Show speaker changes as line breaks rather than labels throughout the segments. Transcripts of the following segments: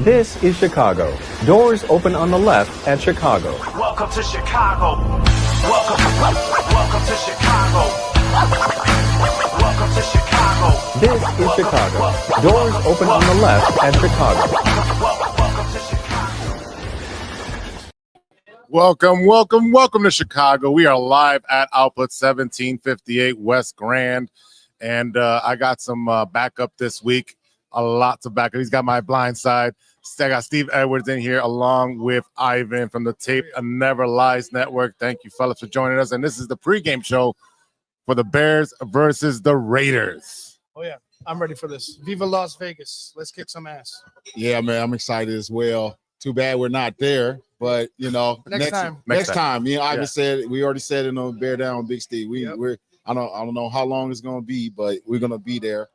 This is Chicago. Doors open on the left at Chicago.
Welcome to Chicago. Welcome to Chicago. Welcome to Chicago.
This is Chicago. Doors open on the left at Chicago.
Welcome to Chicago.
Welcome to Chicago. We are live at Output 1758 West Grand, and I got some backup this week. Lots of backup. He's got my blind side. I got Steve Edwards in here along with Ivan from the Tape Never Lies Network. Thank you, fellas, for joining us. And this is the pregame show for the Bears versus the Raiders.
Oh, yeah. I'm ready for this. Viva Las Vegas. Let's kick some ass.
Yeah, man, I'm excited as well. Too bad we're not there, but you know,
next time.
You know, Ivan said we already said it on Bear Down Big Steve. I don't know how long it's gonna be, but we're gonna be there.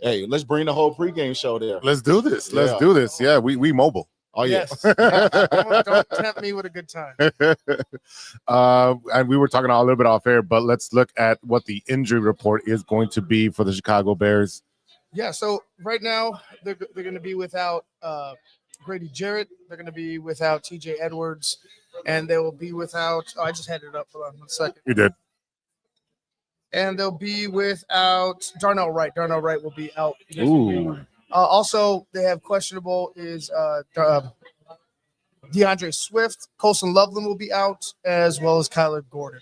Hey, let's bring the whole pregame show there.
Let's do this. Let's do this. Yeah, we mobile.
Oh,
yes. Don't tempt me with a good time.
And we were talking a little bit off air, but let's look at what the injury report is going to be for the Chicago Bears.
Yeah, so right now they're going to be without Grady Jarrett. They're going to be without TJ Edwards, and they will be without. Oh, I just had it up. Hold on 1 second.
You did.
And they'll be without Darnell Wright. Darnell Wright will be out.
Ooh.
Also, they have questionable is DeAndre Swift. Colson Loveland will be out, as well as Kyler Gordon.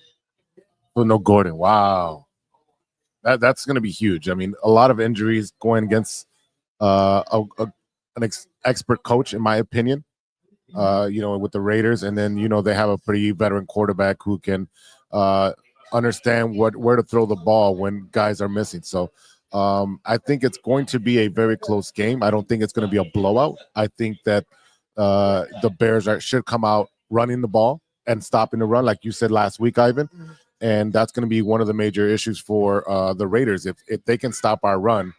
Oh, no Gordon. Wow. That's going to be huge. I mean, a lot of injuries going against an expert coach, in my opinion, you know, with the Raiders. And then, you know, they have a pretty veteran quarterback who can understand where to throw the ball when guys are missing. So I think it's going to be a very close game. I don't think it's going to be a blowout. I think that the Bears should come out running the ball and stopping the run, like you said last week, Ivan. Mm-hmm. And that's going to be one of the major issues for the Raiders. If they can stop our run,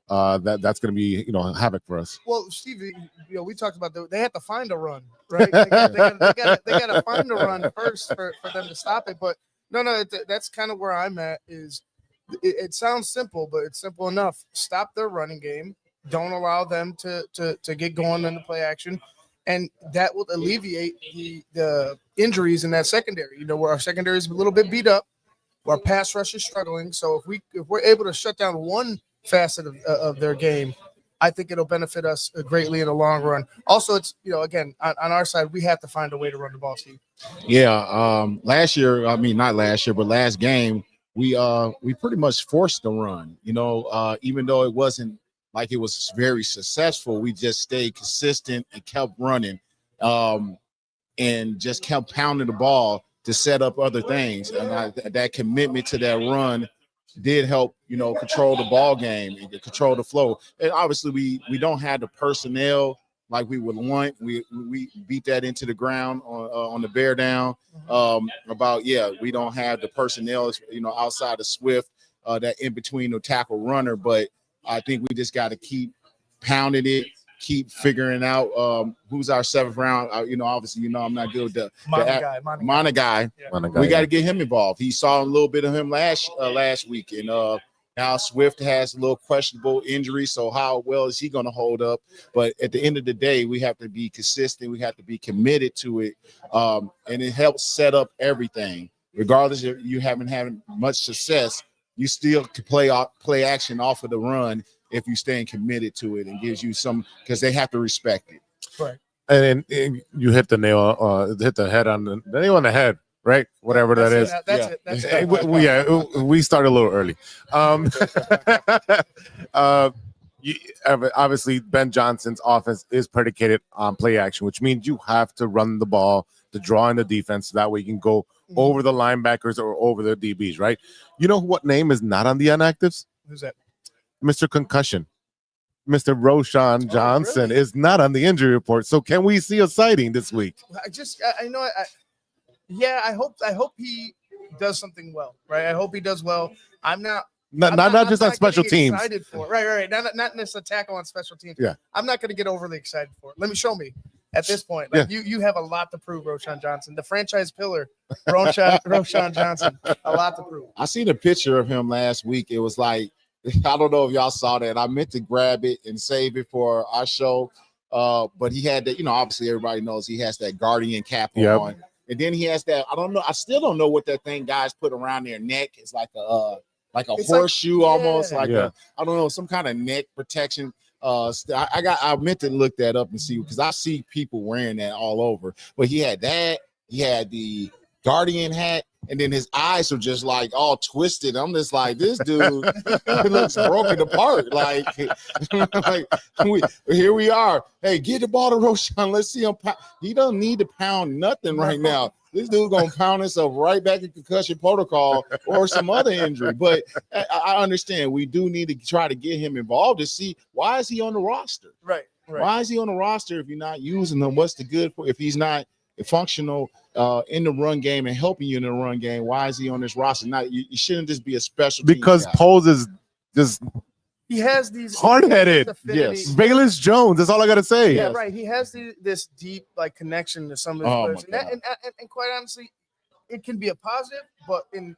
that's going to be, you know, havoc for us.
Well, Steve, you know, we talked about they have to find a run, right? They got to find a run first for them to stop it. But no, that's kind of where I'm at. It sounds simple, but it's simple enough. Stop their running game. Don't allow them to get going in the play action, and that will alleviate the injuries in that secondary. You know, where our secondary is a little bit beat up, where our pass rush is struggling. So if we're able to shut down one facet of their game, I think it'll benefit us greatly in the long run. Also, it's, you know, again, on our side, we have to find a way to run the ball, Steve.
Yeah, last year, I mean, not last year, but last game, we pretty much forced the run. You know, even though it wasn't like it was very successful, we just stayed consistent and kept running, and just kept pounding the ball to set up other things. And that commitment to that run did help, you know, control the ball game and control the flow. And obviously we don't have the personnel like we would want. We beat that into the ground on the Bear Down we don't have the personnel, you know, outside of Swift, that in between the tackle runner. But I think we just got to keep pounding it, keep figuring out who's our seventh round. You know, obviously, you know, I'm not good with the Mana guy. We got to get him involved. He saw a little bit of him last week, and now Swift has a little questionable injury. So how well is he going to hold up? But at the end of the day, we have to be consistent. We have to be committed to it, and it helps set up everything. Regardless if you haven't had much success, you still can play action off of the run if you're staying committed to it, and gives you some, because they have to respect it.
Right.
And you hit the head on the head, right? Whatever that is.
That's it.
We started a little early. Obviously, Ben Johnson's offense is predicated on play action, which means you have to run the ball to draw in the defense. So that way you can go over the linebackers or over the DBs, right? You know what name is not on the inactives?
Who's that?
Mr. Concussion. Mr. Roshan Johnson is not on the injury report. So can we see a sighting this week?
I hope he does something well, right? I hope he does well. I'm not
just on special teams.
Excited for it. Right. Not necessarily tackle on special teams.
Yeah.
I'm not going to get overly excited for it. Show me at this point. Like you have a lot to prove, Roshan Johnson, the franchise pillar. Roshan Johnson, a lot to prove.
I seen a picture of him last week. It was like, I don't know if y'all saw that. I meant to grab it and save it for our show. But he had that, obviously everybody knows he has that guardian cap
Yep.
on. And then he has that, I don't know, I still don't know what that thing guys put around their neck. It's like a
It's
horseshoe almost,
yeah.
like I don't know, some kind of neck protection. I meant to look that up and see, because I see people wearing that all over. But he had that, he had the guardian hat, and then his eyes are just like all twisted. I'm just like, this dude looks broken apart. Like here we are. Hey, get the ball to Roshan. Let's see him. He doesn't need to pound nothing right now. This dude gonna pound himself right back in concussion protocol or some other injury. But I understand we do need to try to get him involved to see, why is he on the roster?
Right.
Why is he on the roster if you're not using him? What's the good for if he's not functional in the run game and helping you in the run game? Why is he on this roster? You shouldn't just be a special
Because
team guy.
Poles is just
He has these
hard-headed.
affinity.
Yes.
Valence Jones. That's all I gotta say.
Yeah, right. He has this deep connection to some of his players, and quite honestly, it can be a positive, but in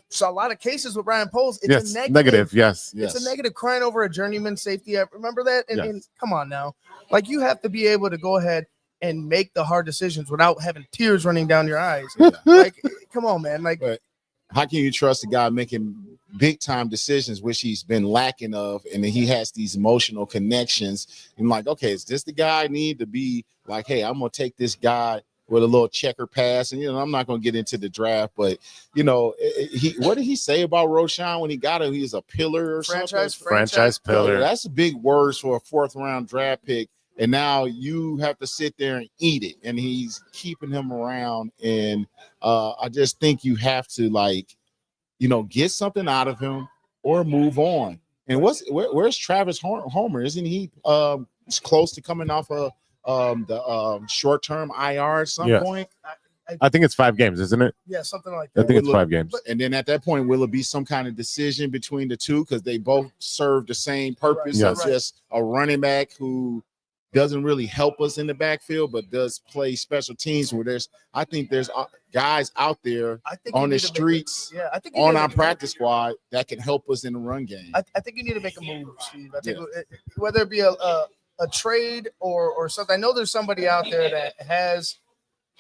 so a lot of cases with Ryan Poles, it's a negative.
Yes.
It's a negative, crying over a journeyman safety. Remember that? And come on now, like, you have to be able to go ahead and make the hard decisions without having tears running down your eyes. Like, come on, man. Like,
but how can you trust a guy making big time decisions, which he's been lacking of, and then he has these emotional connections? And like, okay, is this the guy I need to be like, hey, I'm gonna take this guy with a little checker pass? And I'm not gonna get into the draft, but what did he say about Roshan when he got him? He's a pillar or something.
Franchise pillar.
That's big words for a 4th round draft pick. And now you have to sit there and eat it. And he's keeping him around. And I just think you have to, get something out of him or move on. And where's Travis Homer? Isn't he close to coming off of the short-term IR at some point?
I think it's 5 games, isn't it?
Yeah, something like that.
I think it's 5 games.
And then at that point, will it be some kind of decision between the two? Because they both serve the same purpose.
Right.
It's just a running back who doesn't really help us in the backfield, but does play special teams where I think there's guys out there on the streets, on our practice squad that can help us in the run game.
I think you need to make a move, Steve. I think whether it be a trade or something. I know there's somebody out there that has,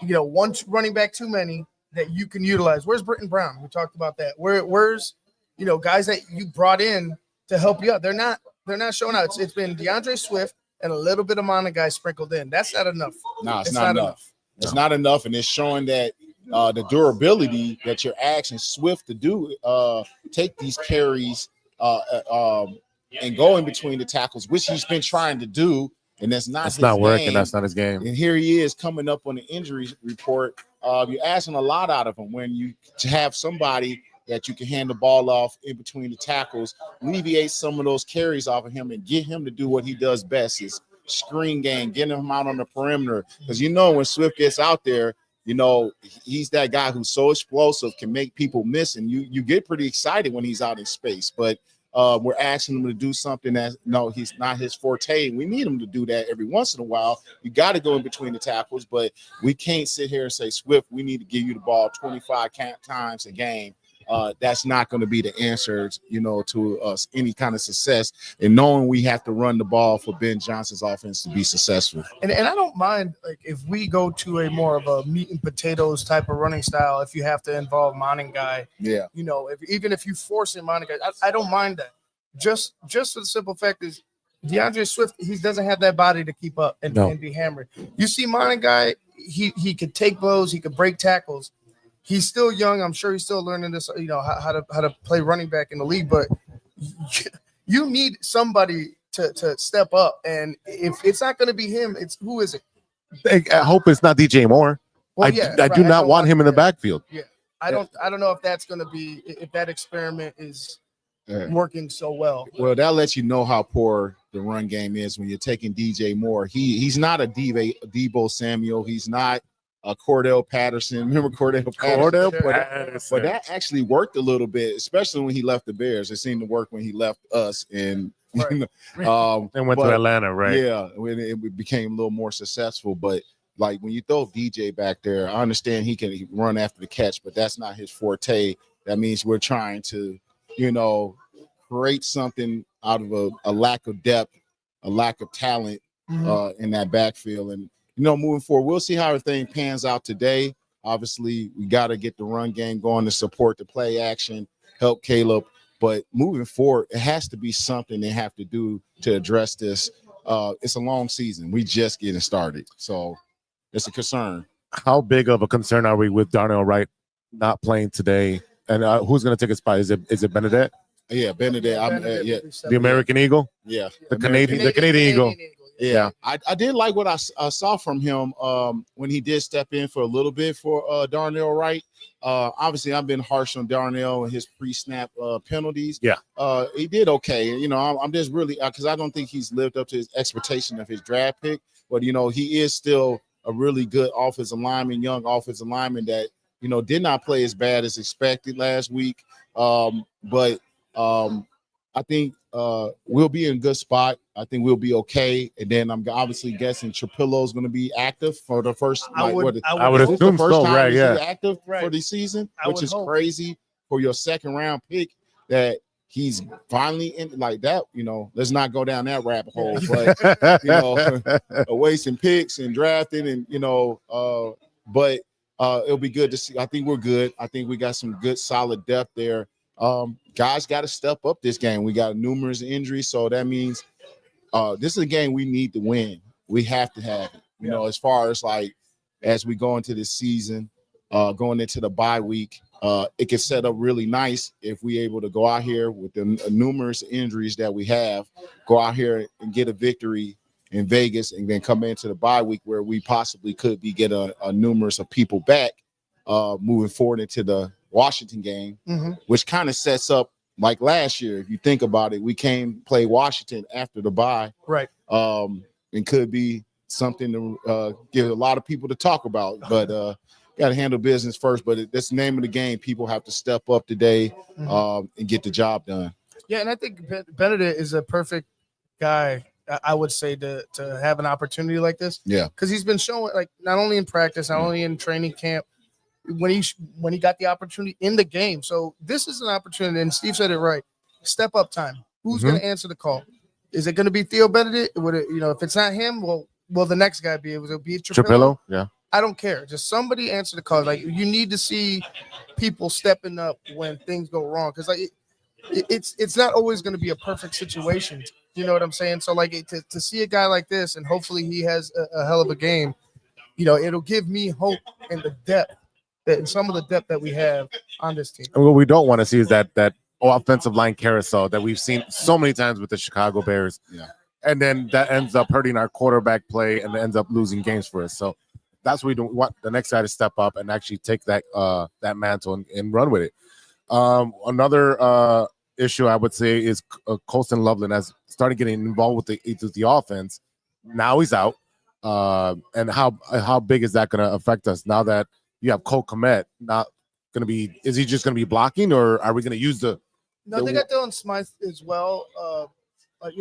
one running back too many that you can utilize. Where's Britton Brown? We talked about that. Where's guys that you brought in to help you out? They're not showing out. It's been DeAndre Swift and a little bit of Mana guys sprinkled in. That's not enough.
No, it's not enough. It's not enough, and it's showing that the durability that you're asking Swift to do, take these carries and go in between the tackles, which he's been trying to do, and that's not working.
Game. That's not his game.
And here he is coming up on the injury report. You're asking a lot out of him when you have somebody that you can hand the ball off in between the tackles, alleviate some of those carries off of him, and get him to do what he does best, is screen game, getting him out on the perimeter. Because when Swift gets out there, he's that guy who's so explosive, can make people miss, and you get pretty excited when he's out in space. But we're asking him to do something that he's not his forte. We need him to do that every once in a while. You got to go in between the tackles, but we can't sit here and say, Swift, we need to give you the ball 25 times a game. That's not going to be the answer, to us any kind of success. And knowing we have to run the ball for Ben Johnson's offense to be successful. And
I don't mind, like, if we go to a more of a meat and potatoes type of running style, if you have to involve Monin guy, even if you force him Monin guy, I don't mind that. Just for the simple fact is DeAndre Swift, he doesn't have that body to keep up and be hammered. You see Monin guy, he could take blows, he could break tackles. He's still young. I'm sure he's still learning this, how to play running back in the league. But you need somebody to step up. And if it's not going to be him, who is it?
I hope it's not DJ Moore. Well, I do not want him in the backfield.
Yeah, I don't know if that's going to be, if that experiment is working so well.
Well, that lets you know how poor the run game is when you're taking DJ Moore. He's not a Debo Samuel. He's not Cordell Patterson. Remember Cordell Patterson? But that actually worked a little bit, especially when he left the Bears. It seemed to work when he left us and
went to Atlanta, right?
Yeah, when it became a little more successful. But like when you throw DJ back there, I understand he can run after the catch, but that's not his forte. That means we're trying to, create something out of a lack of depth, a lack of talent, in that backfield. And, moving forward, we'll see how everything pans out today. Obviously, we got to get the run game going to support the play action, help Caleb. But moving forward, it has to be something they have to do to address this. It's a long season. We just getting started. So it's a concern.
How big of a concern are we with Darnell Wright not playing today? And who's going to take his spot? Is it Benedict?
Yeah, Benedict.
Yeah.
The American Eagle?
Yeah.
The Canadian Eagle.
Yeah, I did like what I saw from him when he did step in for a little bit for Darnell Wright. Obviously, I've been harsh on Darnell and his pre-snap penalties.
Yeah,
he did okay. I'm just really because I don't think he's lived up to his expectation of his draft pick. But he is still a really good offensive lineman, young offensive lineman that did not play as bad as expected last week. But I think we'll be in a good spot. I think we'll be okay. And then I'm obviously guessing Trapillo is going to be active for the first.
I would
assume
assume
the first
so,
time
right?
he's
Yeah,
active for the season, which is crazy for your second round pick. That he's finally in like that. Let's not go down that rabbit hole. But wasting picks and drafting, and but it'll be good to see. I think we're good. I think we got some good solid depth there. Guys got to step up this game. We got numerous injuries, so that means this is a game we need to win. We have to have it. As far as as we go into this season, going into the bye week, it can set up really nice if we able to go out here with the numerous injuries that we have, go out here and get a victory in Vegas, and then come into the bye week where we possibly could be get a numerous of people back moving forward into the Washington game, which kind of sets up like last year. If you think about it, we play Washington after the bye,
right?
And could be something to give a lot of people to talk about, but got to handle business first. But that's the name of the game. People have to step up today and get the job done.
Yeah, and I think Benedict is a perfect guy, I would say, to have an opportunity like this.
Yeah,
because he's been showing, not only in practice, not only in training camp, when he got the opportunity in the game. So this is an opportunity, and Steve said it right. Step up time. Who's going to answer the call? Is it going to be Theo Benedict? Would it, if it's not him, will the next guy be? Will it be Trapillo?
Yeah.
I don't care. Just somebody answer the call. You need to see people stepping up when things go wrong, because it's not always going to be a perfect situation. You know what I'm saying? So to see a guy like this, and hopefully he has a hell of a game. It'll give me hope in the depth. And some of the depth that we have on this team.
And what we don't want to see is that offensive line carousel that we've seen so many times with the Chicago Bears.
Yeah.
And then that ends up hurting our quarterback play and ends up losing games for us. So that's what we don't want the next guy to step up and actually take that mantle and run with it. Another issue I would say is Colston Loveland has started getting involved with the offense. Now he's out. And how big is that going to affect us now that you have Cole Kmet not going to be? Is he just going to be blocking, or are we going to use the?
No, they got Dylan Smythe as well.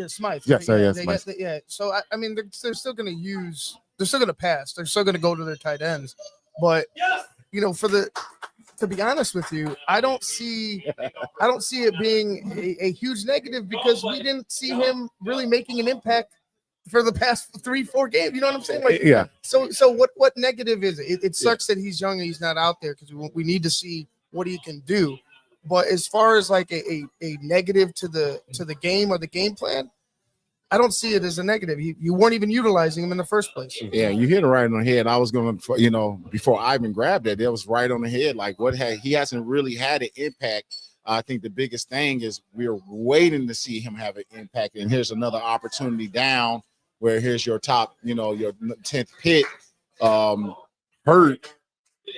Smythe.
Yes,
right?
Smythe.
So I mean, they're still going to use. They're still going to pass. They're still going to go to their tight ends. But to be honest with you, I don't see it being a huge negative, because we didn't see him really making an impact for the past 3-4 games. You know what I'm saying?
Yeah.
So what negative is it? It sucks that he's young and he's not out there, because we need to see what he can do. But as far as a negative to the game or the game plan, I don't see it as a negative. You weren't even utilizing him in the first place.
Yeah, you hit it right on the head. I was going to, before Ivan grabbed it was right on the head. He hasn't really had an impact. I think the biggest thing is we're waiting to see him have an impact. And here's another opportunity down where here's your top, your 10th pick. Hurt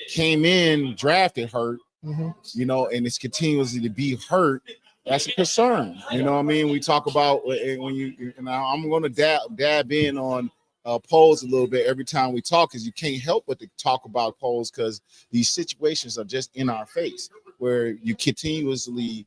came in, drafted hurt, and it's continuously to be hurt. That's a concern. You know what I mean? We talk about when I'm going to dab in on polls a little bit every time we talk, because you can't help but to talk about polls, because these situations are just in our face where you continuously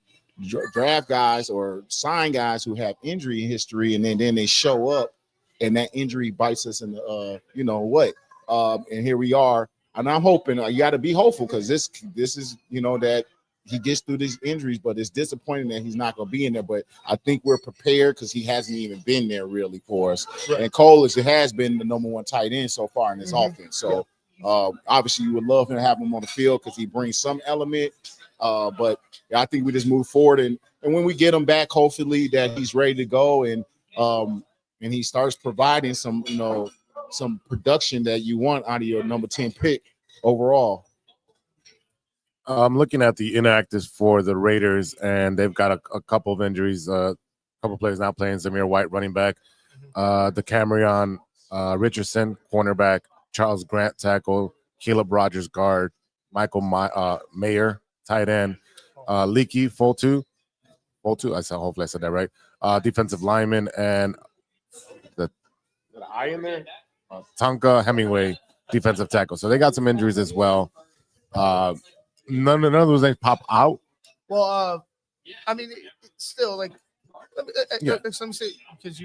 draft guys or sign guys who have injury history, and then they show up and that injury bites us in the and here we are. And I'm hoping you got to be hopeful, because this is that he gets through these injuries, but it's disappointing that he's not going to be in there. But I think we're prepared because he hasn't even been there really for us. Right. And Cole has been the number one tight end so far in this offense. So obviously you would love to have him on the field because he brings some element. But I think we just move forward, and when we get him back, hopefully that he's ready to go, and he starts providing some production that you want out of your number 10 pick overall.
I'm looking at the inactives for the Raiders, and they've got a couple of injuries. A couple of players not playing. Zamir White, running back. The Cameron Richardson, cornerback. Charles Grant, tackle. Caleb Rogers, guard. Michael Mayer, tight end. Leaky, Foltu. Hopefully I said that right. Defensive lineman, and the I in there. Tonka Hemingway, defensive tackle. So they got some injuries as well. None of those names pop out.
Well, I mean, it's still like, let me say, because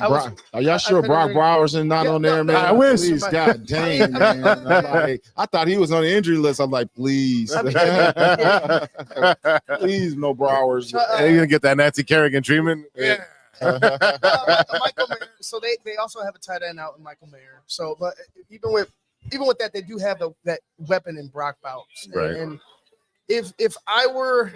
are y'all sure Brock Bowers is not on there, man?
I wish.
Please, God dang, man. I thought he was on the injury list. I'm like, please. Please, no Bowers.
Are you going to get that Nancy Kerrigan treatment?
Yeah. Michael Mayer. So they also have a tight end out in Michael Mayer. So, but even with that, they do have that weapon in Brock Bowers.
Right.
And if I were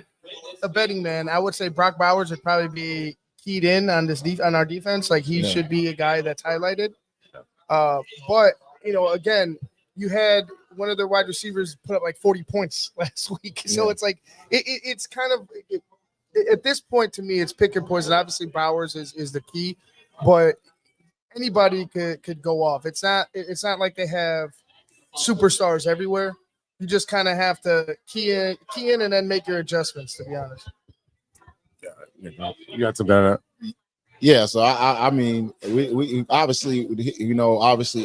a betting man, I would say Brock Bowers would probably be keyed in on on our defense. Like he should be a guy that's highlighted. But again, you had one of their wide receivers put up like 40 points last week. So it's like it's kind of at this point to me, it's pick your poison. Obviously, Bowers is the key, but anybody could go off. It's not like they have superstars everywhere. You just kind of have to key in and then make your adjustments, to be honest.
You got some better.
Yeah, so I mean, we obviously,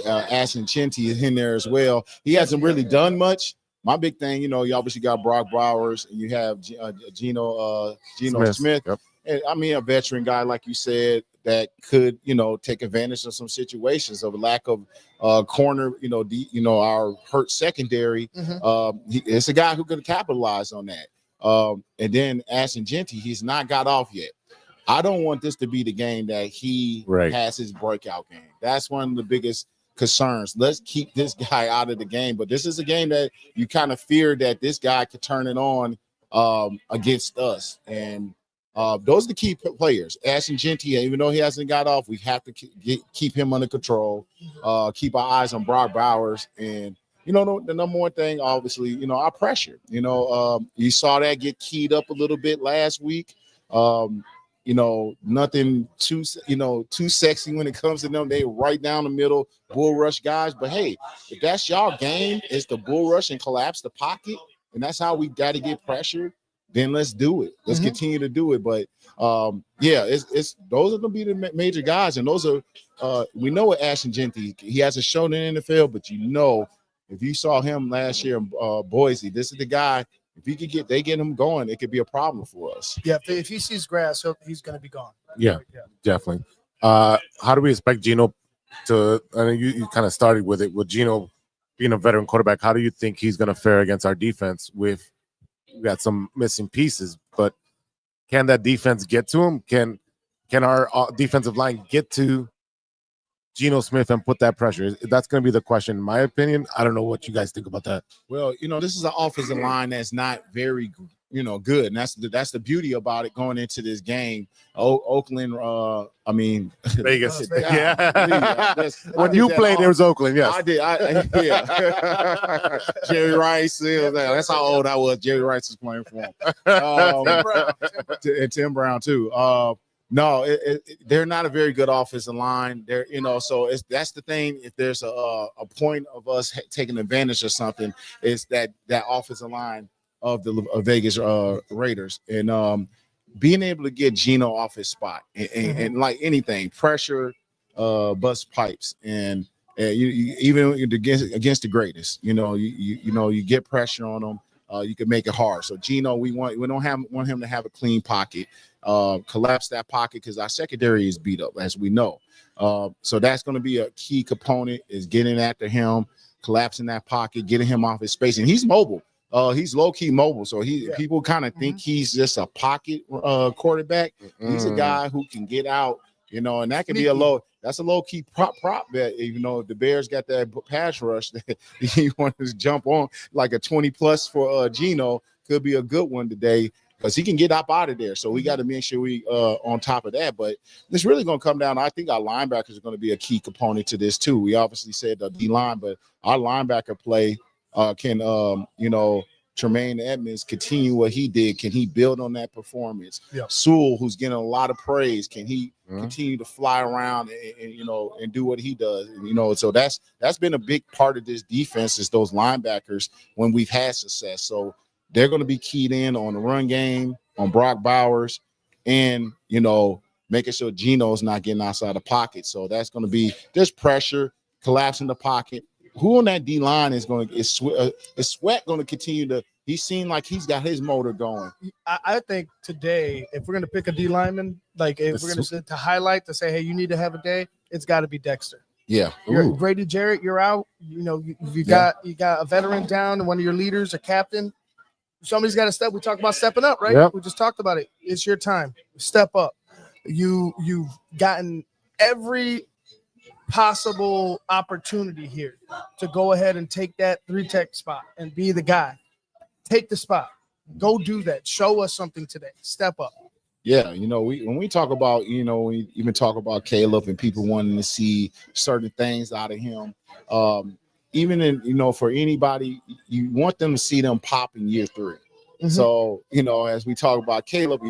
Ashton Jeanty is in there as well. He hasn't really done much. My big thing, you obviously got Brock Bowers, and you have Geno Smith. Yep. And I mean, a veteran guy, like you said, that could, take advantage of some situations of lack of corner, our hurt secondary. It's a guy who could capitalize on that. And then Ashton Jeanty, he's not got off yet. I don't want this to be the game that he has his breakout game. That's one of the biggest concerns. Let's keep this guy out of the game. But this is a game that you kind of fear that this guy could turn it on against us. And those are the key players. Ashton Jeanty, even though he hasn't got off, we have to keep him under control. Keep our eyes on Brock Bowers. And, the number one thing, obviously, our pressure. You saw that get keyed up a little bit last week. Nothing too sexy when it comes to them. They right down the middle, bull rush guys. But hey, if that's y'all game, is the bull rush and collapse the pocket, and that's how we got to get pressure, then let's do it. Let's continue to do it. But it's those are gonna be the major guys, and those are we know what Ashton Jeanty, he hasn't shown in the NFL, but if you saw him last year in Boise, this is the guy. If he could get him going, it could be a problem for us.
Yeah, if he sees grass, he's going to be gone.
Yeah, definitely. How do we expect Geno to? I mean, you kind of started with it with Geno being a veteran quarterback. How do you think he's going to fare against our defense? We got some missing pieces, but can that defense get to him? Can our defensive line get to Geno Smith and put that pressure? That's going to be the question, in my opinion. I don't know what you guys think about that.
Well, this is an offensive line that's not very, good, and that's the beauty about it going into this game. Oakland,
Vegas. When you played, there was Oakland. Yes,
I did. Jerry Rice. That's how old I was. Jerry Rice was playing for him. And Tim Brown too. No, they're not a very good offensive line. They're, so that's the thing. If there's a point of us taking advantage of something, is that offensive line of the Vegas Raiders, and being able to get Geno off his spot and like anything, pressure, bust pipes, and you even against the greatest, you get pressure on them. You can make it hard. So Geno, we want him to have a clean pocket, collapse that pocket, because our secondary is beat up, as we know. So that's going to be a key component, is getting after him, collapsing that pocket, getting him off his space, and he's mobile. He's low key mobile, so people kind of think he's just a pocket quarterback. He's a guy who can get out, and that could be a low key prop bet. Even though the Bears got that pass rush that he wanted to jump on, like a 20+ for Geno could be a good one today. Because he can get up out of there. So we got to make sure we on top of that. But it's really going to come down. I think our linebackers are going to be a key component to this too. We obviously said the D-line, but our linebacker play can, Tremaine Edmonds continue what he did. Can he build on that performance?
Yep.
Sewell, who's getting a lot of praise, can he continue to fly around and do what he does? So that's been a big part of this defense is those linebackers when we've had success. So they're going to be keyed in on the run game, on Brock Bowers, and, making sure Geno's not getting outside the pocket. So that's going to be just pressure, collapsing the pocket. Who on that D-line is Sweat going to continue to – he seemed like he's got his motor going.
I think today, if we're going to pick a D lineman, like if we're going to highlight to say, hey, you need to have a day, it's got to be Dexter.
Yeah.
Grady Jarrett, you're out. You got a veteran down and one of your leaders, a captain. Somebody's got to step. We talked about stepping up, right?
Yep.
We just talked about it. It's your time. Step up. You've gotten every possible opportunity here to go ahead and take that 3-tech spot and be the guy. Take the spot. Go do that. Show us something today. Step up.
Yeah, when we talk about, we even talk about Caleb and people wanting to see certain things out of him. Even in, for anybody, you want them to see them pop in year 3. Mm-hmm. So, as we talk about Caleb,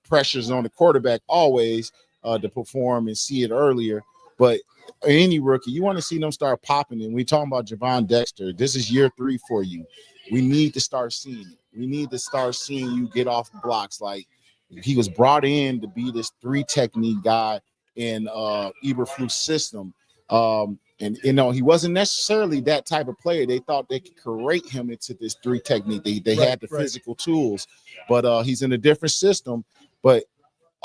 pressures on the quarterback always to perform and see it earlier. But any rookie, you want to see them start popping. And we talking about Javon Dexter. This is year 3 for you. We need to start seeing it. We need to start seeing you get off blocks. Like he was brought in to be this 3-technique guy in Eberflus system. And, he wasn't necessarily that type of player. They thought they could create him into this 3-technique. They had the physical tools, but he's in a different system. But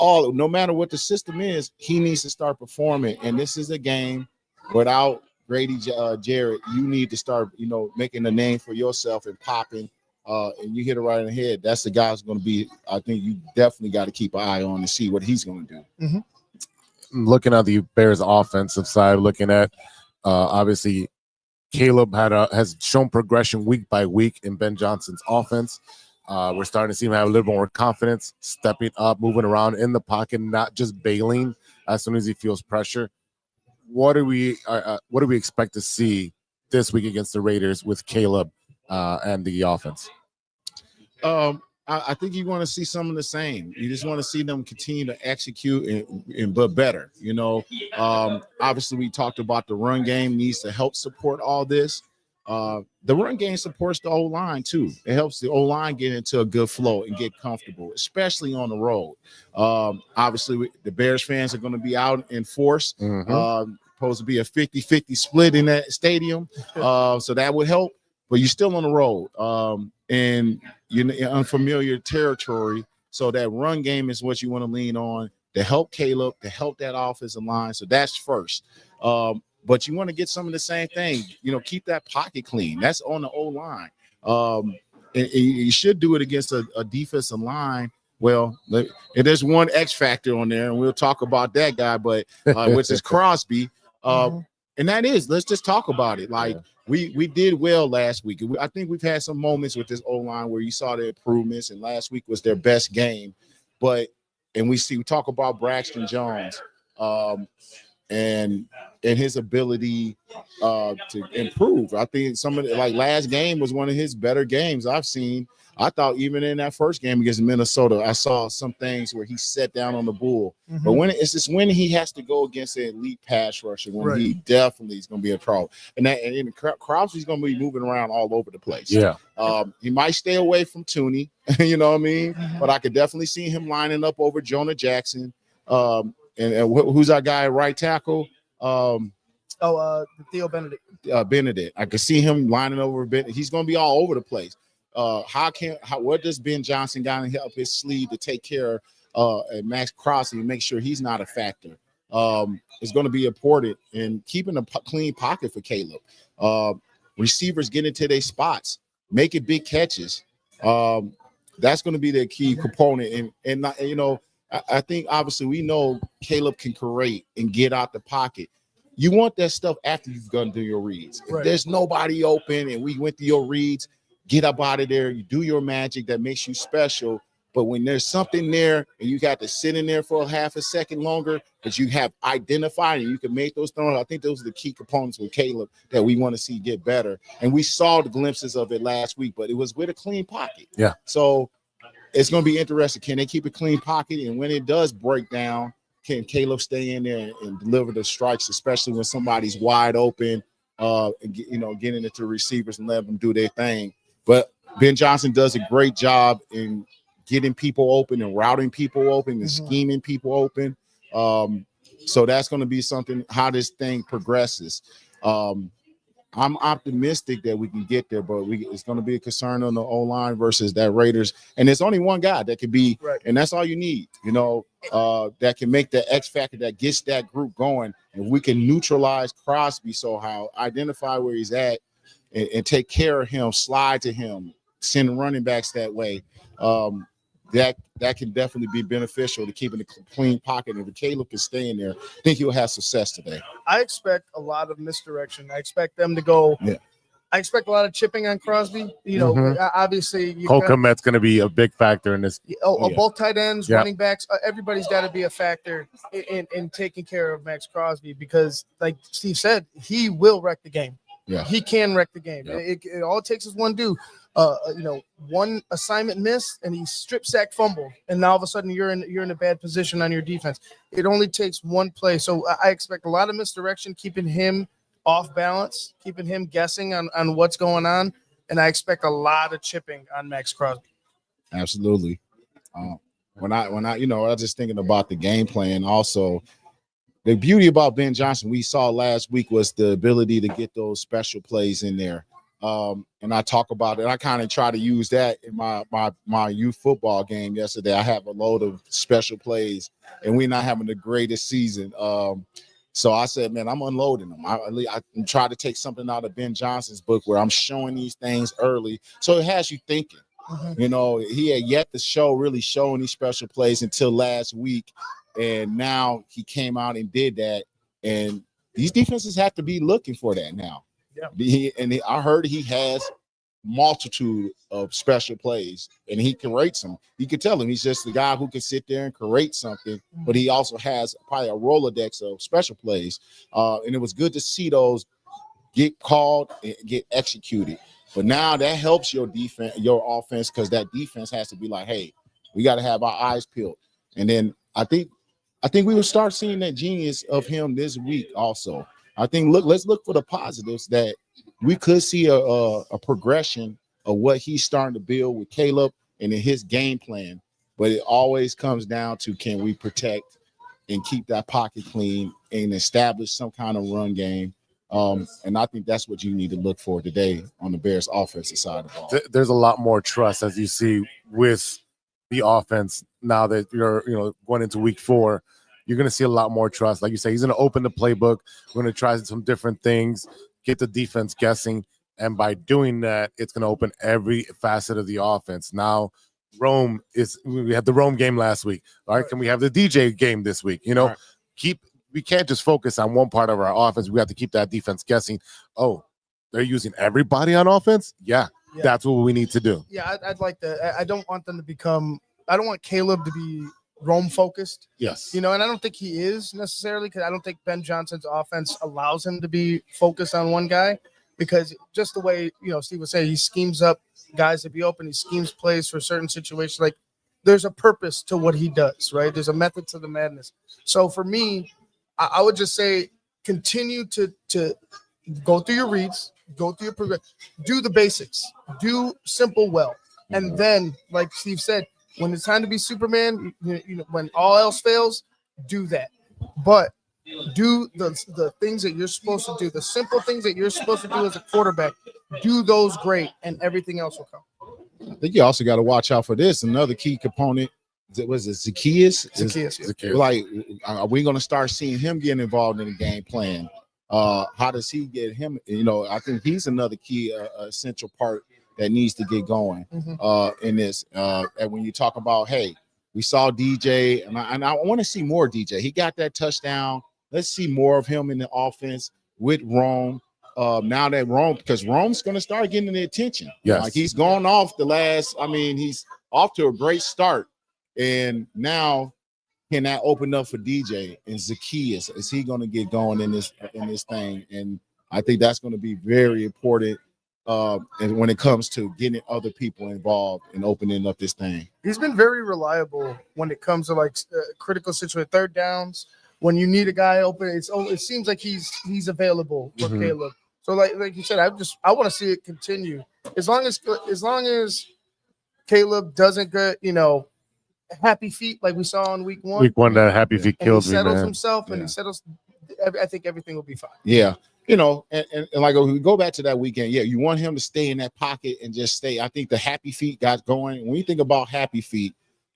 no matter what the system is, he needs to start performing. And this is a game without Grady Jarrett. You need to start, making a name for yourself and popping. And you hit it right in the head. That's the guy who's going to be, I think you definitely got to keep an eye on and see what he's going to do.
Mm-hmm. Looking at the Bears offensive side, looking at obviously Caleb has shown progression week by week in Ben Johnson's offense. We're starting to see him have a little more confidence, stepping up, moving around in the pocket, not just bailing as soon as he feels pressure. What do we expect to see this week against the Raiders with Caleb and the offense?
I think you want to see some of the same. You just want to see them continue to execute but better. Obviously we talked about the run game needs to help support all this. The run game supports the O-line too. It helps the O-line get into a good flow and get comfortable, especially on the road. Obviously the Bears fans are going to be out in force. Supposed to be a 50-50 split in that stadium. So that would help, but you're still on the road. And you're in unfamiliar territory. So that run game is what you want to lean on to help Caleb, to help that offensive line. So that's first. But you want to get some of the same thing, keep that pocket clean. That's on the O-line. And you should do it against a defensive line. Well, there's one X factor on there, and we'll talk about that guy, but which is Crosby. And that is, let's just talk about it. We did well last week. I think we've had some moments with this O-line where you saw the improvements, and last week was their best game. And we talk about Braxton Jones and his ability to improve. I think last game was one of his better games I've seen. I thought even in that first game against Minnesota, I saw some things where he sat down on the bull. But when he has to go against an elite pass rusher, he definitely is going to be a trouble. And Crosby's going to be moving around all over the place.
Yeah.
He might stay away from Tooney, you know what I mean? But I could definitely see him lining up over Jonah Jackson. And who's our guy at right tackle?
Theo Benedict.
Benedict. I could see him lining over Benedict. He's going to be all over the place. What does Ben Johnson got to help his sleeve to take care of Max Crosby and make sure he's not a factor? It's going to be important in keeping a clean pocket for Caleb. Receivers get into their spots. making big catches. That's going to be the key component. And not, you know, I think obviously we know Caleb can create and get out the pocket. You want that stuff after you've gone through your reads. If there's nobody open and we went through your reads, get up out of there. You do your magic that makes you special. But when there's something there and you got to sit in there for a half a second longer, but you have identified and you can make those throws, I think those are the key components with Caleb that we want to see get better. And we saw the glimpses of it last week, but it was with a clean pocket.
Yeah.
So it's going to be interesting. Can they keep a clean pocket? And when it does break down, can Caleb stay in there and deliver the strikes, especially when somebody's wide open, and getting it to receivers and letting them do their thing. But Ben Johnson does a great job in getting people open and routing people open and scheming people open. So that's going to be something, how this thing progresses. I'm optimistic that we can get there, but it's going to be a concern on the O-line versus that Raiders. And there's only one guy that could be, and that's all you need, that can make the X factor that gets that group going. And we can neutralize Crosby somehow, identify where he's at, and take care of him, slide to him, send running backs that way. That can definitely be beneficial to keeping a clean pocket. And if Caleb can stay in there, I think he'll have success today.
I expect a lot of misdirection. I expect them to go. Yeah. I expect a lot of chipping on Crosby. Obviously,
Cole Kmet's going to be a big factor in this.
Both tight ends, running backs, everybody's got to be a factor in taking care of Max Crosby because, like Steve said, he will wreck the game.
Yeah,
he can wreck the game. Yeah. It all it takes is one dude. One assignment missed and he strip sack fumbled, and now all of a sudden you're in a bad position on your defense. It only takes one play. So I expect a lot of misdirection, keeping him off balance, keeping him guessing on what's going on, and I expect a lot of chipping on Max Crosby.
Absolutely. When I was just thinking about the game plan also. The beauty about Ben Johnson we saw last week was the ability to get those special plays in there. And I talk about it. I kind of try to use that in my youth football game yesterday. I have a load of special plays, and we're not having the greatest season. So I said, man, I'm unloading them. I try to take something out of Ben Johnson's book where I'm showing these things early. So it has you thinking. He had yet to really show any special plays until last week. And now he came out and did that. And these defenses have to be looking for that now. Yeah. I heard he has multitude of special plays, and he creates them. You can tell him he's just the guy who can sit there and create something, but he also has probably a Rolodex of special plays. And it was good to see those get called and get executed. But now that helps your defense, your offense, because that defense has to be like, hey, we got to have our eyes peeled. And then I think we will start seeing that genius of him this week also. I think let's look for the positives that we could see a progression of what he's starting to build with Caleb and in his game plan. But it always comes down to, can we protect and keep that pocket clean and establish some kind of run game? And I think that's what you need to look for today on the Bears offensive side of the ball.
There's a lot more trust, as you see, with the offense now that you're going into week 4. You're going to see a lot more trust. Like you say, he's going to open the playbook. We're going to try some different things, get the defense guessing. And by doing that, it's going to open every facet of the offense. Now, we had the Rome game last week. All right. Can we have the DJ game this week? We can't just focus on one part of our offense. We have to keep that defense guessing. Oh, they're using everybody on offense? Yeah. That's what we need to do.
Yeah, I'd like to. I don't want them to become – I don't want Caleb to be – Rome focused.
Yes.
And I don't think he is necessarily, because I don't think Ben Johnson's offense allows him to be focused on one guy, because just the way, Steve was saying, he schemes up guys to be open. He schemes plays for certain situations. Like, there's a purpose to what he does, right? There's a method to the madness. So for me, I would just say continue to go through your reads, go through your progress, do the basics, do simple well. And then, like Steve said, when it's time to be Superman, when all else fails, do that. But do the things that you're supposed to do, the simple things that you're supposed to do as a quarterback, do those great, and everything else will come.
I think you also got to watch out for this. Another key component, was it Zacchaeus?
Zacchaeus.
Like, are we going to start seeing him getting involved in the game plan? How does he get him? I think he's another key essential part that needs to get going in this. And when you talk about, hey, we saw DJ, and I want to see more DJ. He got that touchdown. Let's see more of him in the offense with Rome. Now that Rome, because Rome's going to start getting the attention.
Yes.
Like he's gone off the last, I mean, he's off to a great start. And now can that open up for DJ and Zacchaeus? Is he going to get going in this thing? And I think that's going to be very important. And when it comes to getting other people involved and opening up this thing.
He's been very reliable when it comes to like critical situation, third downs. When you need a guy open, it seems like he's available for Caleb. So like you said, I want to see it continue. As long as Caleb doesn't get, happy feet like we saw in week one.
Week one, that happy feet killed me,
he settles
man.
himself and he settles. I think everything will be fine.
Yeah. And like we go back to that weekend, you want him to stay in that pocket and just stay. I think the happy feet got going. When you think about happy feet,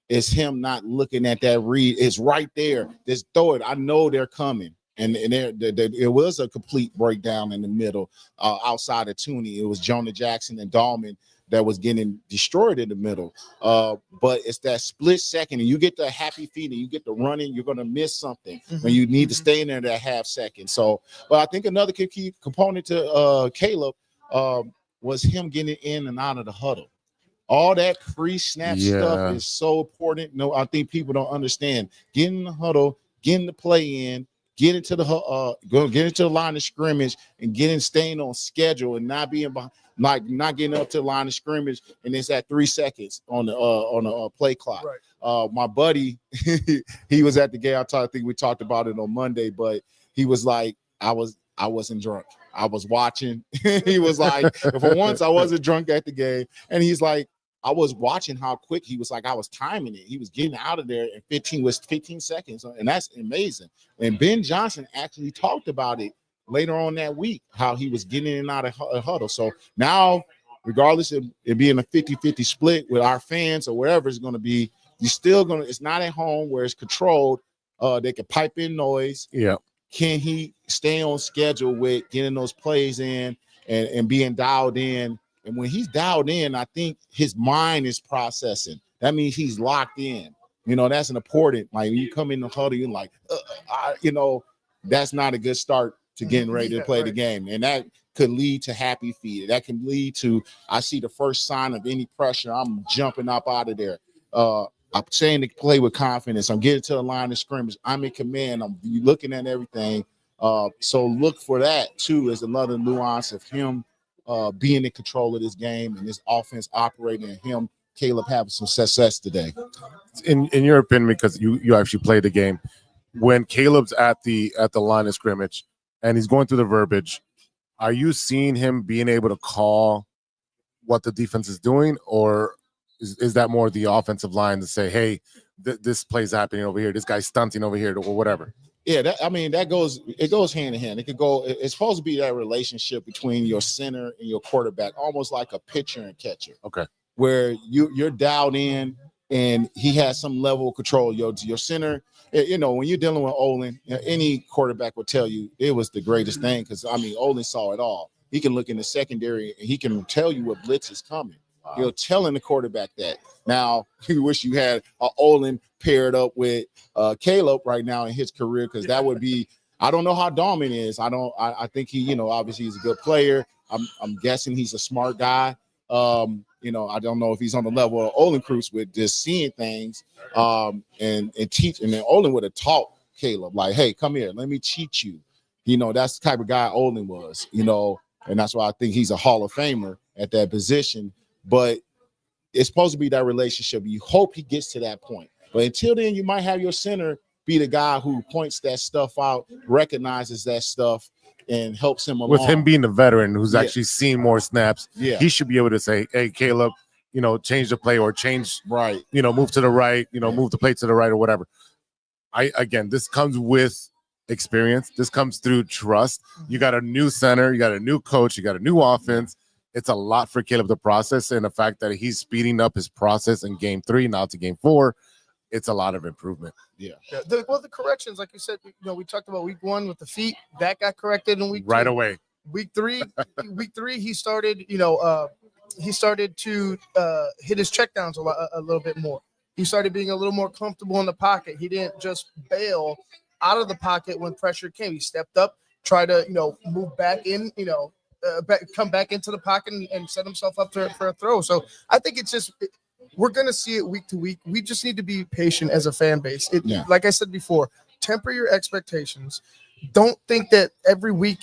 it's him not looking at that read. It's right there. Just throw it. I know they're coming. And it was a complete breakdown in the middle outside of Tooney. It was Jonah Jackson and Dahlman that was getting destroyed in the middle. But it's that split second, and you get the happy feet and you get the running, you're going to miss something when you need to stay in there that half second. So, but I think another key component to Caleb was him getting in and out of the huddle. All that pre-snap stuff is so important. No, I think people don't understand. Getting in the huddle, getting the play in, get into the line of scrimmage, and staying on schedule and not being behind, not getting up to the line of scrimmage, and it's at 3 seconds on the play clock. Right. My buddy, he was at the game. I think we talked about it on Monday, but he was like, I wasn't drunk. I was watching. He was like, for once I wasn't drunk at the game, and he's like, I was watching how quick he was. Like, I was timing it. He was getting out of there in 15 seconds, and that's amazing. And Ben Johnson actually talked about it later on that week, how he was getting in and out of a huddle. So now, regardless of it being a 50-50 split with our fans or wherever it's going to be, it's not at home where it's controlled. They can pipe in noise.
Yeah.
Can he stay on schedule with getting those plays in and being dialed in? And when he's dialed in, I think his mind is processing. That means he's locked in. That's an important. Like when you come in the huddle, you're like, that's not a good start to getting ready to play the game. And that could lead to happy feet. That can lead to, I see the first sign of any pressure, I'm jumping up out of there. I'm saying to play with confidence. I'm getting to the line of scrimmage. I'm in command. I'm looking at everything. So look for that too as another nuance of him being in control of this game and this offense operating, and him, Caleb, having some success today.
In your opinion, because you actually played the game, when Caleb's at the line of scrimmage and he's going through the verbiage, are you seeing him being able to call what the defense is doing, or is that more the offensive line to say, hey, this play's happening over here, this guy's stunting over here, or whatever?
Yeah, it goes hand in hand. It's supposed to be that relationship between your center and your quarterback, almost like a pitcher and catcher.
Okay.
Where you're dialed in and he has some level of control. Your center, when you're dealing with Olin, any quarterback will tell you it was the greatest thing, because Olin saw it all. He can look in the secondary and he can tell you what blitz is coming. Wow. You're telling the quarterback that. Now, you wish you had Olin paired up with Caleb right now in his career, because that would be. I don't know how Dahlman is. I think he, obviously he's a good player. I'm guessing he's a smart guy. I don't know if he's on the level of Olin Cruz with just seeing things and teach. And then Olin would have taught Caleb, like, hey, come here, let me teach you. That's the type of guy Olin was, and that's why I think he's a Hall of Famer at that position. But it's supposed to be that relationship. You hope he gets to that point. But until then, you might have your center be the guy who points that stuff out, recognizes that stuff, and helps him along.
With him being a veteran who's actually seen more snaps,
he
should be able to say, hey, Caleb, change the play, or change,
right,
move to the right, move the play to the right, or whatever. This comes with experience. This comes through trust. You got a new center, you got a new coach, you got a new offense. It's a lot for Caleb to process, and the fact that he's speeding up his process in game 3 now to game 4, it's a lot of improvement.
Yeah.
The corrections, like you said, we talked about week 1 with the feet, that got corrected in week 2.
Right away.
Week 3, he started, he started to hit his checkdowns a little bit more. He started being a little more comfortable in the pocket. He didn't just bail out of the pocket when pressure came. He stepped up, tried to, move back in, come back into the pocket and set himself up for a throw. So I think it's just we're going to see it week to week. We just need to be patient as a fan base. Like I said before, temper your expectations. Don't think that every week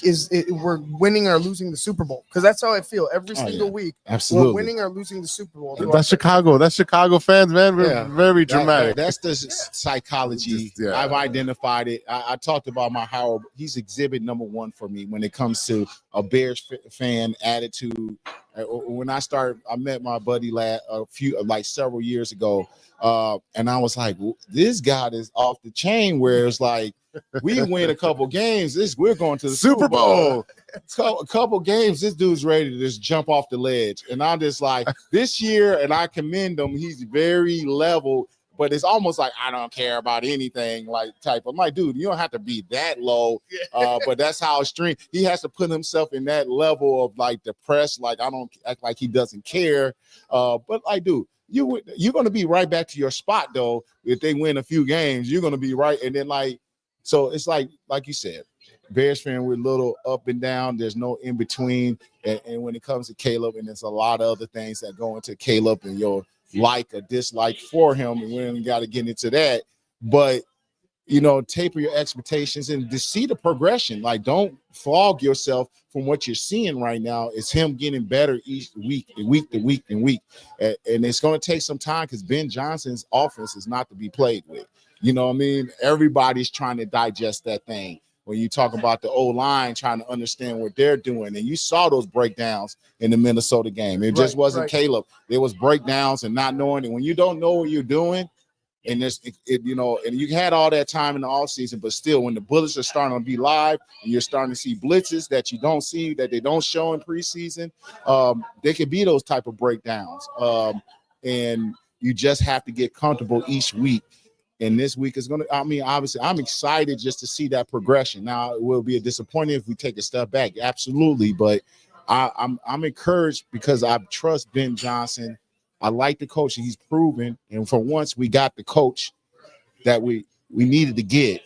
we're winning or losing the Super Bowl, because that's how I feel every single week.
Absolutely.
We're winning or losing the Super Bowl.
That's Chicago. That's Chicago fans, man. We're very dramatic.
That's the psychology. I've identified it. I talked about my Howard. He's exhibit number one for me when it comes to a Bears fan attitude. When I met my buddy several years ago, and I was like, this guy is off the chain. Where it's like, we win a couple games, we're going to the Super Bowl. A couple games, this dude's ready to just jump off the ledge. And I'm just like, this year, and I commend him, he's very level, but it's almost like, I don't care about anything type. I'm like, dude, you don't have to be that low. But that's how extreme he has to put himself in that level of depressed. I don't act like he doesn't care. But dude, you're going to be right back to your spot, though. If they win a few games, you're going to be right. And then so it's like you said, Bears fan, we're a little up and down. There's no in between. And when it comes to Caleb, and there's a lot of other things that go into Caleb and your like or dislike for him, and we don't got to get into that. But taper your expectations and to see the progression. Don't flog yourself from what you're seeing right now. It's him getting better each week and week to week and week. And it's going to take some time, because Ben Johnson's offense is not to be played with. You know what I mean? Everybody's trying to digest that thing. When you talk about the O-line trying to understand what they're doing, and you saw those breakdowns in the Minnesota game. It just wasn't Caleb. There was breakdowns and not knowing. And when you don't know what you're doing, and and you had all that time in the offseason, but still, when the bullets are starting to be live and you're starting to see blitzes that you don't see, that they don't show in preseason, there could be those type of breakdowns. And you just have to get comfortable each week. And this week is obviously, I'm excited just to see that progression. Now, it will be a disappointing if we take a step back, absolutely. But I'm encouraged because I trust Ben Johnson. I like the coach he's proven, and for once we got the coach that we needed to get.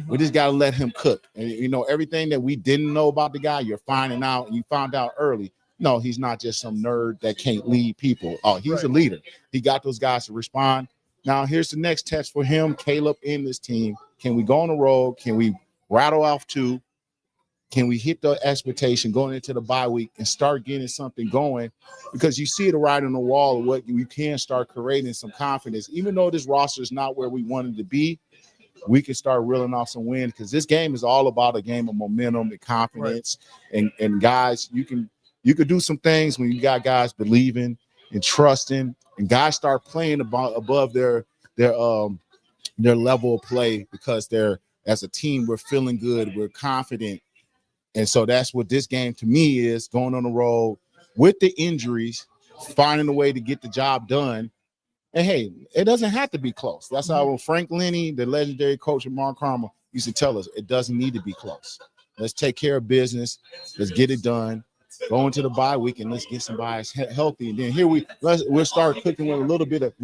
We just got to let him cook. And everything that we didn't know about the guy, you're finding out, and you found out early. No, he's not just some nerd that can't lead people. Oh, he's a leader. He got those guys to respond. Now, here's the next test for him, Caleb, and this team. Can we go on the road? Can we rattle off two? Can we hit the expectation going into the bye week and start getting something going? Because you see the writing on the wall of what we can start creating some confidence. Even though this roster is not where we wanted to be, we can start reeling off some wins, because this game is all about a game of momentum and confidence. Right. And guys, you can do some things when you got guys believing and trusting, and guys start playing above their level of play, because they're, as a team, we're feeling good, we're confident. And so that's what this game to me is, going on the road with the injuries, finding a way to get the job done. And hey, it doesn't have to be close. That's how Frank Lenny, the legendary coach of Mark Carmel, used to tell us, it doesn't need to be close. Let's take care of business. Let's get it done. Go into the bye week and let's get somebody healthy. And then we'll start cooking with a little bit of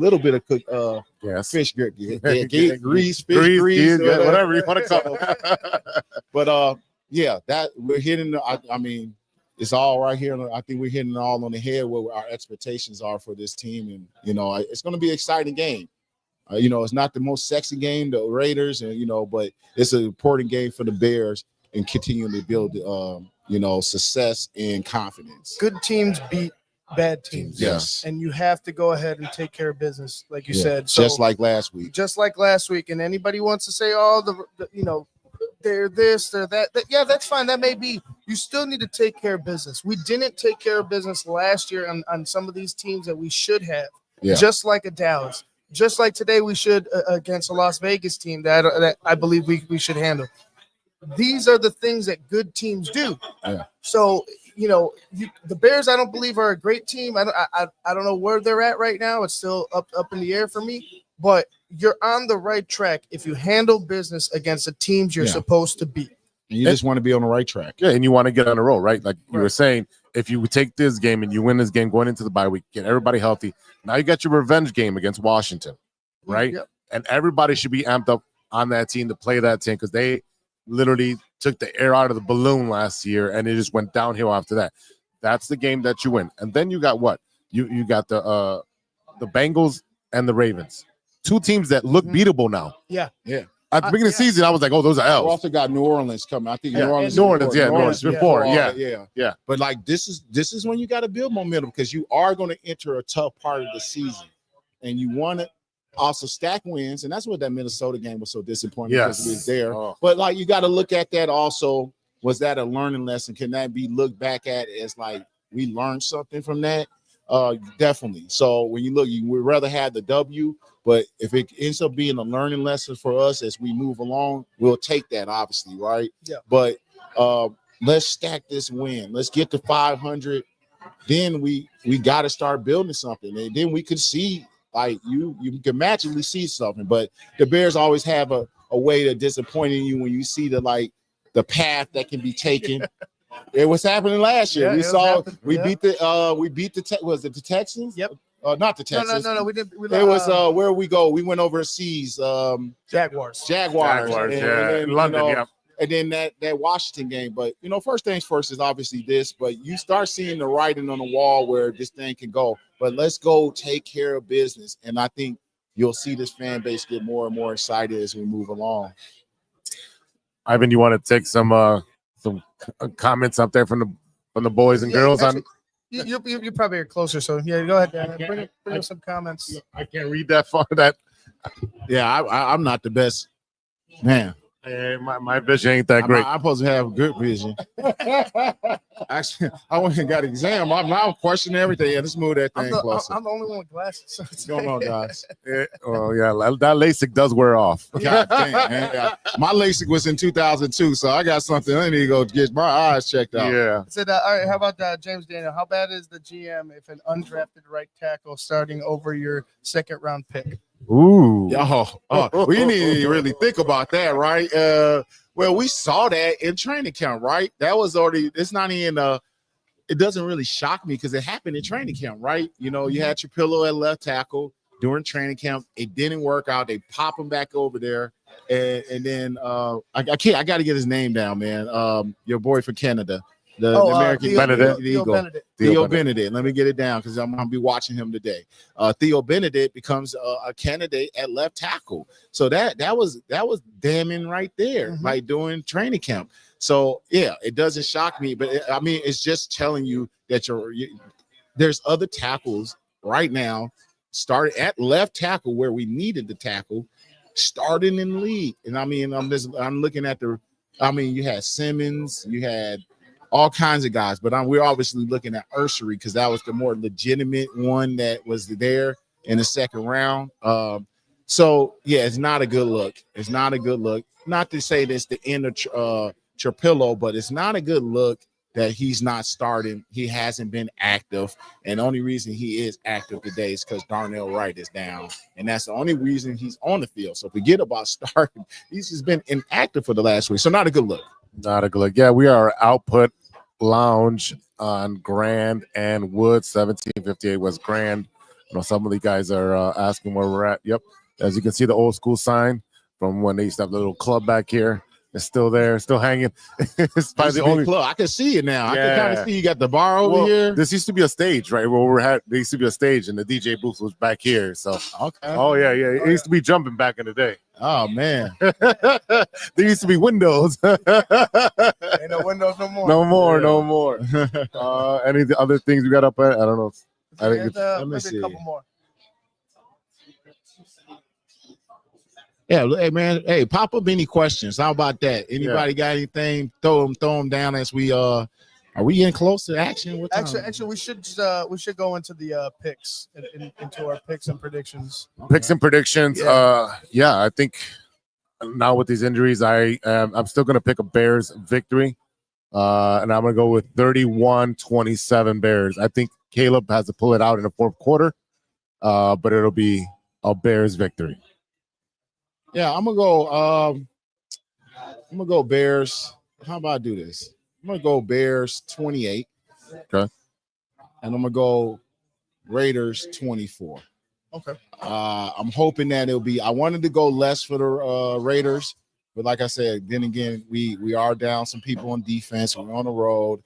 fish grease,
whatever you want to call it.
But that we're hitting. It's all right here. I think we're hitting it all on the head where our expectations are for this team, and it's going to be an exciting game. It's not the most sexy game, the Raiders, and but it's an important game for the Bears and continuing to build success and confidence.
Good teams beat bad teams.
Yes.
And you have to go ahead and take care of business, like you said.
So, just like last week. And anybody wants to say, they're this, they're that. Yeah, that's fine. That may be. You still need to take care of business. We didn't take care of business last year on some of these teams that we should have. Yeah. Just like a Dallas. Just like today we should against a Las Vegas team that I believe we should handle. These are the things that good teams do. Yeah. So, the Bears, I don't believe, are a great team. I don't know where they're at right now. It's still up in the air for me. But you're on the right track if you handle business against the teams you're supposed to beat. And you just want to be on the right track.
Yeah, and you want to get on a roll, right? Like you were saying, if you take this game and you win this game going into the bye week, get everybody healthy. Now you got your revenge game against Washington, right?
Yep.
And everybody should be amped up on that team to play that team because they literally took the air out of the balloon last year and it just went downhill after that. That's the game that you win. And then you got what? You got the Bengals and the Ravens. Two teams that look beatable now.
Yeah.
At the beginning of the season, I was like, oh, those are
We
L's.
also got New Orleans coming. I think New Orleans.
New Orleans before.
Yeah. But like this is when you got to build momentum because you are going to enter a tough part of the season, and you want to also stack wins, and that's what that Minnesota game was so disappointing because it was there.
Oh.
But like you got to look at that also. Was that a learning lesson? Can that be looked back at as like we learned something from that? Definitely. So when you look, you would rather have the W, but if it ends up being a learning lesson for us as we move along, we'll take that, obviously, right?
Yeah.
But let's stack this win. Let's get to 500. Then we got to start building something, and then we could see like you can magically see something. But the Bears always have a way of disappointing you when you see the path that can be taken. It was happening last year. We beat the Texans?
Yep.
Not the Texans.
No. We did.
It was where we go. We went overseas.
Jaguars.
And
In London.
And then that Washington game. But first things first is obviously this. But you start seeing the writing on the wall where this thing can go. But let's go take care of business. And I think you'll see this fan base get more and more excited as we move along.
Ivan, you want to take some comments up there from the boys and girls
actually,
on?
You probably are closer, so yeah, go ahead, Dan. Bring up some comments.
I can't read that far. That
I'm not the best man.
My vision ain't that great.
I'm supposed to have good vision. Actually, I went and got an exam. I'm questioning everything. Yeah, let's move that thing closer.
I'm the only one with glasses.
What's going on, guys?
That LASIK does wear off.
God dang, man. Yeah. My LASIK was in 2002, so I got something I need to go get my eyes checked out.
Yeah.
Said, all right, how about James Daniel? How bad is the GM if an undrafted right tackle starting over your second round pick?
Ooh.
We need to really think about that, right? Well, we saw that in training camp, right? That was already. It's not even. It doesn't really shock me because it happened in training camp, right? You had your pillow at left tackle during training camp. It didn't work out. They pop him back over there, and then I got to get his name down, man. Your boy from Canada. The American Theo Benedict. Let me get it down because I'm gonna be watching him today. Theo Benedict becomes a candidate at left tackle. So that was damning right there, like during training camp. So yeah, it doesn't shock me, but it's just telling you that there's other tackles right now, started at left tackle where we needed the tackle, starting in the league. And I'm looking at you had Simmons, you had all kinds of guys, but we're obviously looking at Ursery because that was the more legitimate one that was there in the second round. So yeah, it's not a good look. It's not a good look. Not to say that's the end of Trapillo, but it's not a good look that he's not starting. He hasn't been active, and the only reason he is active today is because Darnell Wright is down, and that's the only reason he's on the field. So forget about starting. He's just been inactive for the last week. So not a good look.
Not a good look. Yeah, we are Output Lounge on Grand and Wood. 1758 West Grand. Some of the guys are asking where we're at. Yep. As you can see, the old school sign from when they used to have the little club back here. It's still there, still hanging. It's probably the only
club. I can see it now. I can kind of see you got the bar over here.
This used to be a stage, right? There used to be a stage, and the DJ booth was back here. So,
okay.
Oh yeah. It used to be jumping back in the day.
Oh man,
there used to be windows.
Ain't no windows no more.
No more. Any other things we got up at? I don't know. I think
let me see. A couple more.
Yeah, hey man, pop up any questions. How about that? Anybody got anything? Throw them down as we are we getting close to action? What time?
Actually, we should go into the picks into our picks and predictions.
Picks and predictions.
Yeah.
I think now with these injuries, I'm still gonna pick a Bears victory. And I'm gonna go with 31-27 Bears. I think Caleb has to pull it out in the fourth quarter. But it'll be a Bears victory.
Yeah, I'm gonna go Bears. how about I do this? I'm gonna go Bears 28.
Okay.
And I'm gonna go Raiders 24.
Okay.
I'm hoping that it'll be. I wanted to go less for the Raiders, but like I said, then again, we are down some people on defense. We're on the road.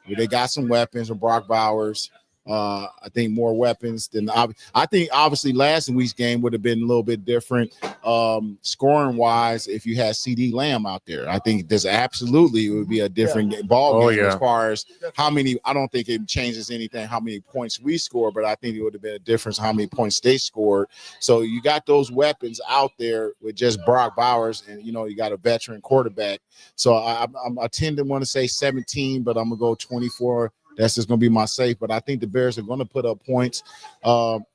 They got some weapons with Brock Bowers. I think more weapons than I think obviously last week's game would have been a little bit different scoring wise if you had CD Lamb out there. I think this absolutely would be a different ball game as far as how many. I don't think it changes anything how many points we score, but I think it would have been a difference how many points they scored. So you got those weapons out there with just Brock Bowers, and you got a veteran quarterback. So I tend to want to say 17, but I'm gonna go 24. That's just going to be my safe, but I think the Bears are going to put up points.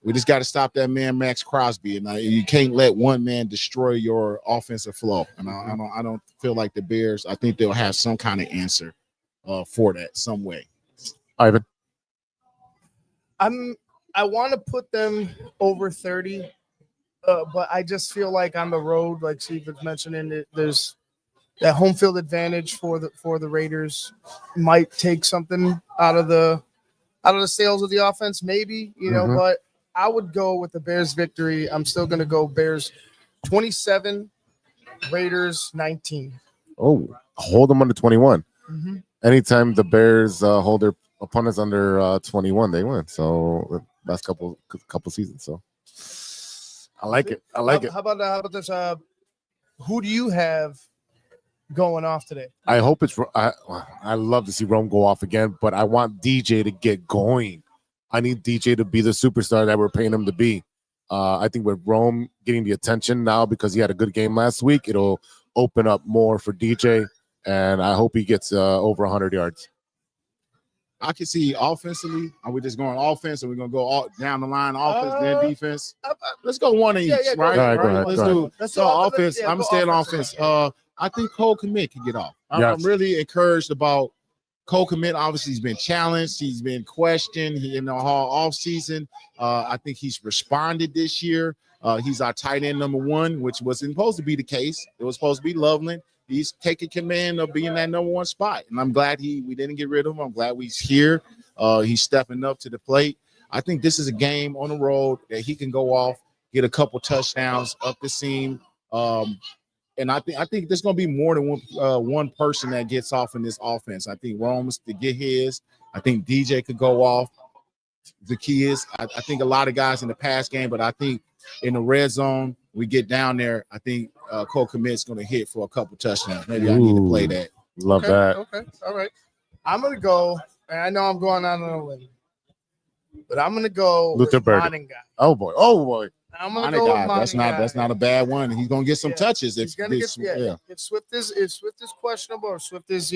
We just got to stop that man, Max Crosby, and you can't let one man destroy your offensive flow. And I don't feel like the Bears. I think they'll have some kind of answer for that some way.
Ivan,
I want to put them over 30, but I just feel like on the road, like Steve was mentioning, there's that home field advantage for the Raiders might take something out of the sails of the offense, maybe, but I would go with the Bears victory. I'm still going to go Bears 27, Raiders 19.
Oh, hold them under 21. Anytime the Bears hold their opponents under 21, they win. So last couple seasons. So I like it. How
about this? Who do you have going off today?
I hope it's. I love to see Rome go off again, but I want DJ to get going. I need DJ to be the superstar that we're paying him to be. I think with Rome getting the attention now because he had a good game last week, it'll open up more for DJ, and I hope he gets over 100 yards.
I can see offensively. Are we just going offense, or we're gonna go all down the line, offense, then defense? Let's go one of each, right?
All right, go ahead.
Let's do offense. I'm staying offense. I think Cole Kmet can get off. I'm really encouraged about Cole Kmet. Obviously, he's been challenged. He's been questioned in the whole offseason. I think he's responded this year. He's our tight end number 1, which wasn't supposed to be the case. It was supposed to be Loveland. He's taking command of being that number 1 spot. And I'm glad we didn't get rid of him. I'm glad he's here. He's stepping up to the plate. I think this is a game on the road that he can go off, get a couple touchdowns up the seam. And I think there's going to be more than one person that gets off in this offense. I think Rome's to get his. I think DJ could go off. The key is I think a lot of guys in the pass game, but I think in the red zone, we get down there, I think Cole Kmet's going to hit for a couple touchdowns. Maybe I need to play that.
Love that.
Okay. All right. I'm going to go, and I know I'm going out on a limb, but I'm going to go
Luther
with
Burden.
guy.
Oh boy.
I'm going to go with
That's not a bad one. He's going to get some touches.
He's going to get If Swift is questionable or Swift is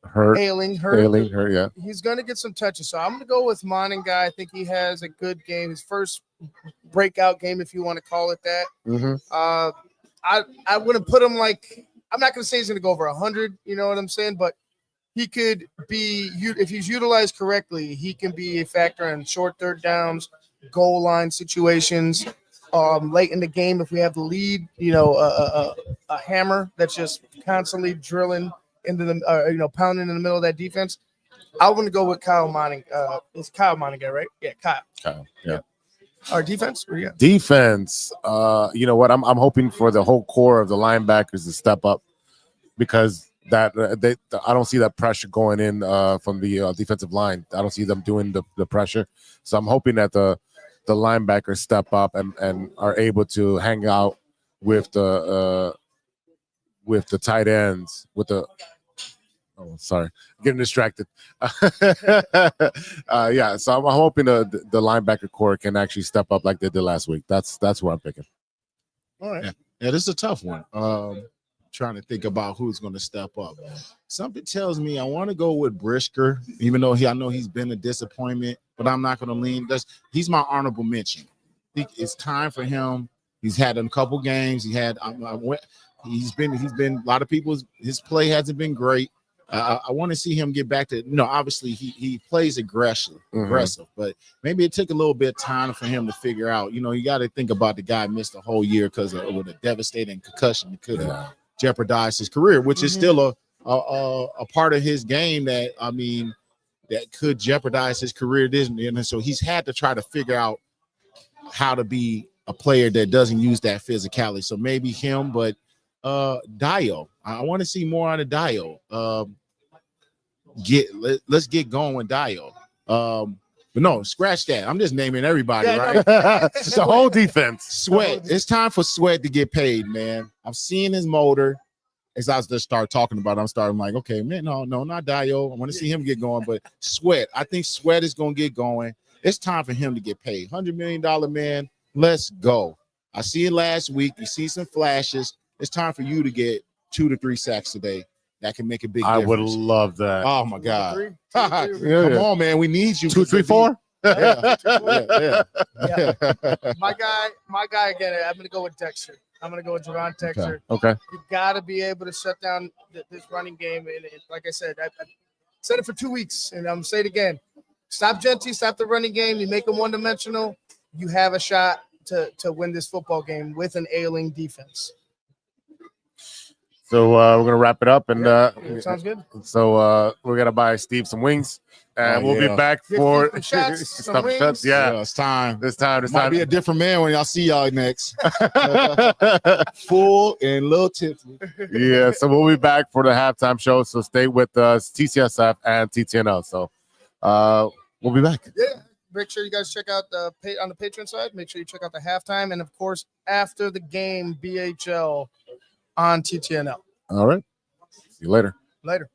hurt,
ailing,
yeah.
He's going to get some touches. So I'm going to go with guy. I think he has a good game. His first breakout game, if you want to call it that. I wouldn't put him like, I'm not going to say he's going to go over 100, you know what I'm saying? But he could be, if he's utilized correctly, he can be a factor in short third downs, goal line situations, late in the game if we have the lead, a hammer that's just constantly drilling into the, pounding in the middle of that defense. I want to go with Kyle Monning. It's Kyle Monning guy, right? Yeah, Kyle.
Yeah.
Our defense? What do you got?
Defense. You know what? I'm hoping for the whole core of the linebackers to step up because I don't see that pressure going in from the defensive line. I don't see them doing the pressure. So I'm hoping that the linebackers step up and are able to hang out with the tight ends getting distracted. Yeah, so I'm hoping the linebacker core can actually step up like they did last week. That's what I'm picking.
All right.
Yeah, this is a tough one. Trying to think about who's going to step up. Something tells me I want to go with Brisker, even though I know he's been a disappointment, but I'm not going to lean. He's my honorable mention. I think it's time for him. He's had a couple games. He's been a lot of his play hasn't been great. I want to see him get back to, obviously he plays aggressive, but maybe it took a little bit of time for him to figure out, you got to think about the guy missed a whole year because with a devastating concussion. He could have jeopardize his career, which is still a part of his game that, I mean, that could jeopardize his career. And so he's had to try to figure out how to be a player that doesn't use that physicality. So maybe him, but Dio, I want to see more out of Dio. Let's get going with Dio. But no, scratch that. I'm just naming everybody, right?
It's the whole defense.
Sweat. It's time for Sweat to get paid, man. I'm seeing his motor. As I just start talking about it, I'm starting like, okay, man, no, not Dio. I want to see him get going, but Sweat. I think Sweat is going to get going. It's time for him to get paid. $100 million man. Let's go. I see it last week. You see some flashes. It's time for you to get 2 to 3 sacks today. That can make a big difference.
I would love that.
Oh my God.
Yeah.
Come on, man. We need you.
2, 3, 4.
Yeah.
My guy again. I'm gonna go with Dexter. I'm gonna go with Javon Dexter.
Okay.
You got to be able to shut down this running game. And like I said, I said it for 2 weeks, and I'm gonna say it again. Stop Jeanty, stop the running game. You make them one-dimensional. You have a shot to win this football game with an ailing defense.
So we're gonna wrap it up, and
Sounds good.
so we're gonna buy Steve some wings, and we'll be back for
Some shots, some
some
wings.
shots. Yeah,
It's time.
this time.
Might be a different man when y'all see y'all next. Full and little tipsy.
Yeah, so we'll be back for the halftime show. So stay with us, TCSF and TTNL. So we'll be back.
Yeah. Make sure you guys check out on the Patreon side. Make sure you check out the halftime, and of course, after the game, BHL on TTNL.
All right. See you later.
Later.